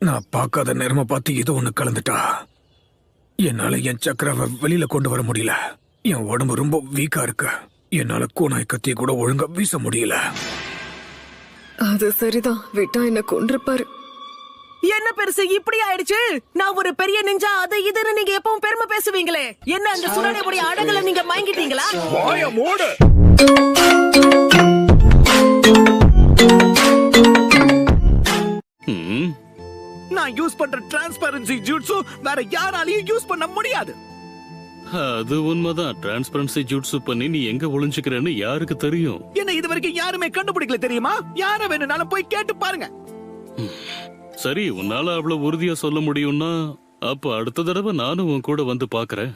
நான் பார்க்காத நேரமா பார்த்து ஏதோ ஒண்ணு கலந்துட்டா. என்னால என் சக்கராவை வெளியில கொண்டு வர முடியல. என் உடம்பு ரொம்ப வீக்கா இருக்கு. என்னால கூனாய் கத்திய கூட ஒழுங்கா வீச முடியல. அது சரிதான், விட்டா என்ன கொன்றுப்பாரு. என்ன பெருசு இப்படி ஆயிடுச்சு? நான் ஒரு பெரிய நெஞ்சா அது இதுன்னு நீங்க எப்பவும் பெருமை பேசுவீங்களே, என்ன அந்த சுனாடியுடைய அழகுல நீங்க மயங்கிட்டீங்களா? வாய மூடு. நான் யூஸ் பண்ற டிரான்ஸ்பரன்சி ஜூட்ஸு வேற யாராலையும் யூஸ் பண்ண முடியாது. அது உண்மைதான். டிரான்ஸ்பரன்சி ஜூட்ஸு பண்ணி நீ எங்க ஒளிஞ்சுக்கிறன்னு யாருக்கு தெரியும்? என்ன இது வரைக்கும் யாருமே கண்டுபிடிக்கல தெரியுமா? யார வேணும்னாலும் போய் கேட்டு பாருங்க. சரி, உன்னால அவ்வளவு உறுதியா சொல்ல முடியும்னா அப்ப அடுத்த தடவை நானும் உன் கூட வந்து பாக்குறேன்.